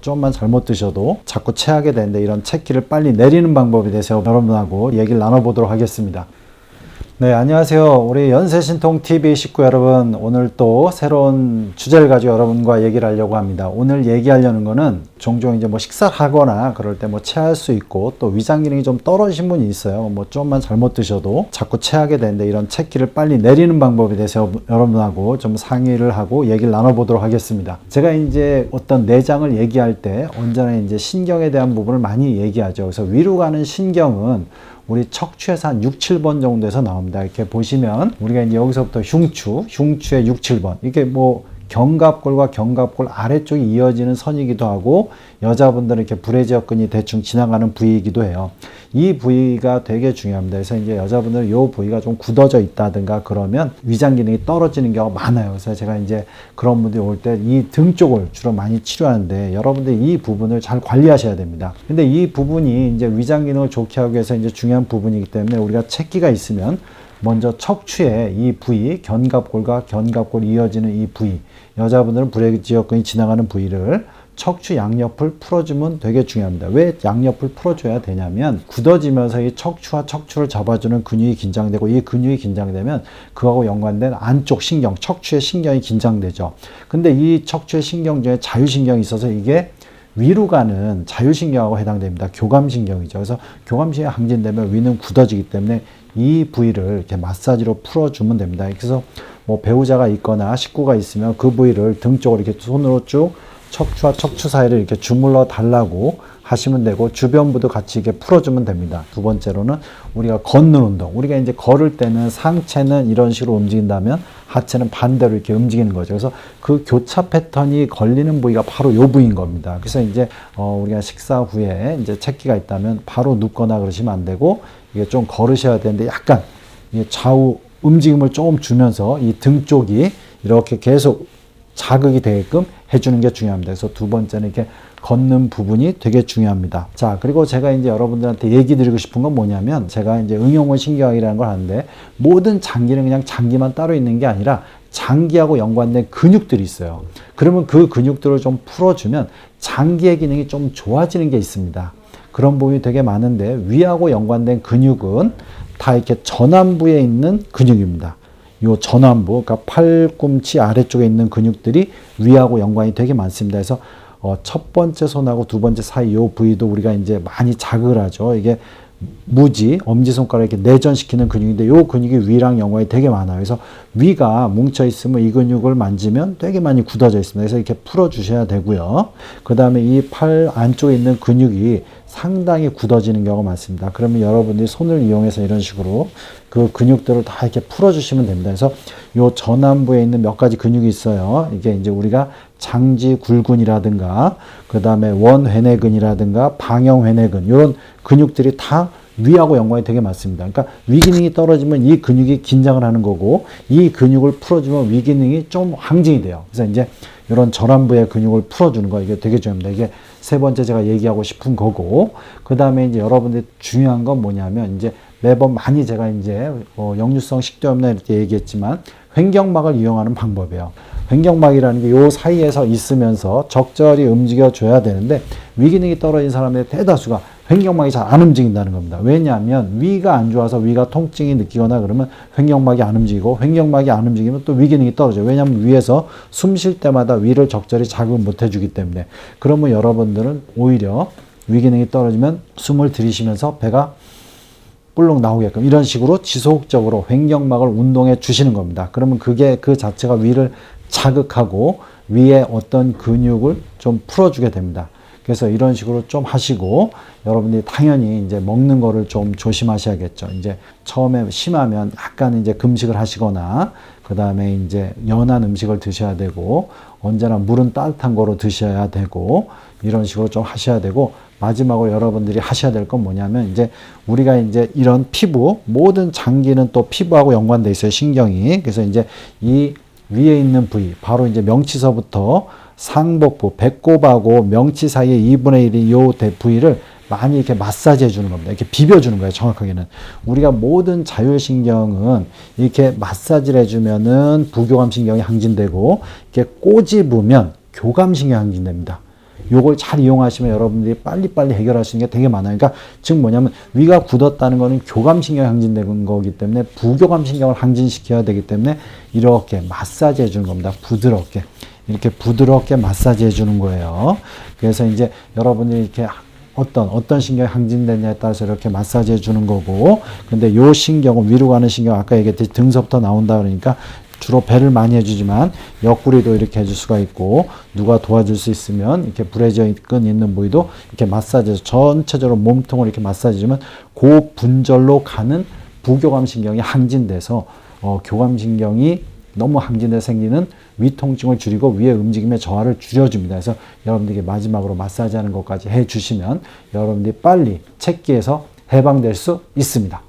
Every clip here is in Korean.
좀만 잘못 드셔도 자꾸 체하게 되는데 이런 체기를 빨리 내리는 방법에 대해서 여러분하고 얘기를 나눠보도록 하겠습니다. 네, 안녕하세요. 우리 연세신통TV 식구 여러분, 오늘 또 새로운 주제를 가지고 여러분과 얘기를 하려고 합니다. 오늘 얘기하려는 거는 종종 이제 식사를 하거나 그럴 때 체할 수 있고 또 위장 기능이 좀 떨어지신 분이 있어요. 좀만 잘못 드셔도 자꾸 체하게 되는데 이런 체기를 빨리 내리는 방법에 대해서 여러분하고 좀 상의를 하고 얘기를 나눠보도록 하겠습니다. 제가 이제 어떤 내장을 얘기할 때 언제나 이제 신경에 대한 부분을 많이 얘기하죠. 그래서 위로 가는 신경은 우리 척추에서 한 6, 7번 정도에서 나옵니다. 이렇게 보시면 우리가 이제 여기서부터 흉추의 6, 7번. 이게 견갑골과 견갑골 아래쪽이 이어지는 선이기도 하고 여자분들은 이렇게 브래지어근이 대충 지나가는 부위이기도 해요. 이 부위가 되게 중요합니다. 그래서 이제 여자분들은 이 부위가 좀 굳어져 있다든가 그러면 위장 기능이 떨어지는 경우가 많아요. 그래서 제가 이제 그런 분들이 올 때 이 등 쪽을 주로 많이 치료하는데 여러분들이 이 부분을 잘 관리하셔야 됩니다. 근데 이 부분이 이제 위장 기능을 좋게 하기 위해서 이제 중요한 부분이기 때문에 우리가 체기가 있으면 먼저 척추의 이 부위, 견갑골과 견갑골 이어지는 이 부위, 여자분들은 브래지어근이 지나가는 부위를 척추 양옆을 풀어주면 되게 중요합니다. 왜 양옆을 풀어줘야 되냐면 굳어지면서 이 척추와 척추를 잡아주는 근육이 긴장되고 이 근육이 긴장되면 그하고 연관된 안쪽 신경, 척추의 신경이 긴장되죠. 근데 이 척추의 신경 중에 자율신경이 있어서 이게 위로 가는 자율신경하고 해당됩니다. 교감신경이죠. 그래서 교감신경이 항진되면 위는 굳어지기 때문에 이 부위를 이렇게 마사지로 풀어주면 됩니다. 그래서 배우자가 있거나 식구가 있으면 그 부위를 등 쪽으로 이렇게 손으로 쭉 척추와 척추 사이를 이렇게 주물러 달라고 하시면 되고 주변부도 같이 이렇게 풀어주면 됩니다. 두 번째로는 우리가 걷는 운동. 우리가 이제 걸을 때는 상체는 이런 식으로 움직인다면 하체는 반대로 이렇게 움직이는 거죠. 그래서 그 교차 패턴이 걸리는 부위가 바로 요 부위인 겁니다. 그래서 이제 우리가 식사 후에 이제 체기가 있다면 바로 눕거나 그러시면 안 되고 이게 좀 걸으셔야 되는데 약간 좌우 움직임을 조금 주면서 이 등 쪽이 이렇게 계속 자극이 되게끔 해주는 게 중요합니다. 그래서 두 번째는 이렇게 걷는 부분이 되게 중요합니다. 자, 그리고 제가 이제 여러분들한테 얘기 드리고 싶은 건 뭐냐면 제가 이제 응용원 신경학이라는 걸 하는데 모든 장기는 그냥 장기만 따로 있는 게 아니라 장기하고 연관된 근육들이 있어요. 그러면 그 근육들을 좀 풀어주면 장기의 기능이 좀 좋아지는 게 있습니다. 그런 부분이 되게 많은데 위하고 연관된 근육은 다 이렇게 전완부에 있는 근육입니다. 요 전완부, 그러니까 팔꿈치 아래쪽에 있는 근육들이 위하고 연관이 되게 많습니다. 그래서 첫 번째 손하고 두 번째 사이 요 부위도 우리가 이제 많이 자극을 하죠. 이게 무지, 엄지손가락 이렇게 내전시키는 근육인데 요 근육이 위랑 연관이 되게 많아요. 그래서 위가 뭉쳐 있으면 이 근육을 만지면 되게 많이 굳어져 있습니다. 그래서 이렇게 풀어 주셔야 되고요. 그 다음에 이 팔 안쪽에 있는 근육이 상당히 굳어지는 경우가 많습니다. 그러면 여러분들이 손을 이용해서 이런 식으로 그 근육들을 다 이렇게 풀어주시면 됩니다. 그래서 요 전완부에 있는 몇 가지 근육이 있어요. 이게 이제 우리가 장지굴근이라든가, 그 다음에 원회내근이라든가, 방형회내근, 이런 근육들이 다 위하고 연관이 되게 많습니다. 그러니까 위 기능이 떨어지면 이 근육이 긴장을 하는 거고, 이 근육을 풀어주면 위 기능이 좀 항진이 돼요. 그래서 이제 이런 전완부의 근육을 풀어주는 거, 이게 되게 중요합니다. 이게 세 번째 제가 얘기하고 싶은 거고, 그 다음에 이제 여러분들 중요한 건 뭐냐면, 이제 매번 많이 제가 이제 역류성 식도염나 이렇게 얘기했지만, 횡격막을 이용하는 방법이에요. 횡격막이라는 게 요 사이에서 있으면서 적절히 움직여줘야 되는데, 위기능이 떨어진 사람들의 대다수가 횡격막이 잘 안 움직인다는 겁니다. 왜냐하면 위가 안 좋아서 위가 통증이 느끼거나 그러면 횡격막이 안 움직이고 횡격막이 안 움직이면 또 위기능이 떨어져요. 왜냐하면 위에서 숨 쉴 때마다 위를 적절히 자극을 못 해주기 때문에. 그러면 여러분들은 오히려 위기능이 떨어지면 숨을 들이쉬면서 배가 볼록 나오게끔 이런 식으로 지속적으로 횡격막을 운동해 주시는 겁니다. 그러면 그게 그 자체가 위를 자극하고 위에 어떤 근육을 좀 풀어주게 됩니다. 그래서 이런 식으로 좀 하시고 여러분들이 당연히 이제 먹는 거를 좀 조심하셔야겠죠. 이제 처음에 심하면 약간 이제 금식을 하시거나 그 다음에 이제 연한 음식을 드셔야 되고 언제나 물은 따뜻한 거로 드셔야 되고 이런 식으로 좀 하셔야 되고 마지막으로 여러분들이 하셔야 될 건 뭐냐면 이제 우리가 이제 이런 피부 모든 장기는 또 피부하고 연관돼 있어요. 신경이. 그래서 이제 이 위에 있는 부위 바로 이제 명치서부터 상복부, 배꼽하고 명치 사이에 2분의 1이 요 부위를 많이 이렇게 마사지 해주는 겁니다. 이렇게 비벼주는 거예요, 정확하게는. 우리가 모든 자율신경은 이렇게 마사지를 해주면은 부교감신경이 항진되고, 이렇게 꼬집으면 교감신경이 항진됩니다. 요걸 잘 이용하시면 여러분들이 빨리빨리 해결할 수 있는 게 되게 많아요. 그러니까 즉 뭐냐면 위가 굳었다는 거는 교감신경이 항진된 거기 때문에 부교감신경을 항진시켜야 되기 때문에 이렇게 마사지 해주는 겁니다. 부드럽게. 이렇게 부드럽게 마사지 해주는 거예요. 그래서 이제 여러분이 이렇게 어떤 신경이 항진되냐에 따라서 이렇게 마사지 해주는 거고, 근데 요 신경은 위로 가는 신경, 아까 얘기했듯이 등서부터 나온다 그러니까 주로 배를 많이 해주지만 옆구리도 이렇게 해줄 수가 있고, 누가 도와줄 수 있으면 이렇게 불해져 있는 부위도 이렇게 마사지해서 전체적으로 몸통을 이렇게 마사지 해주면 그 분절로 가는 부교감신경이 항진돼서 교감신경이 너무 항진돼 생기는 위 통증을 줄이고 위의 움직임의 저하를 줄여줍니다. 그래서 여러분들에게 마지막으로 마사지하는 것까지 해주시면 여러분들이 빨리 책기에서 해방될 수 있습니다.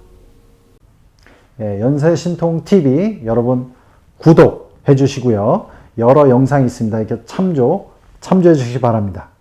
예, 연세신통TV 여러분 구독해 주시고요. 여러 영상이 있습니다. 이렇게 참조해 주시기 바랍니다.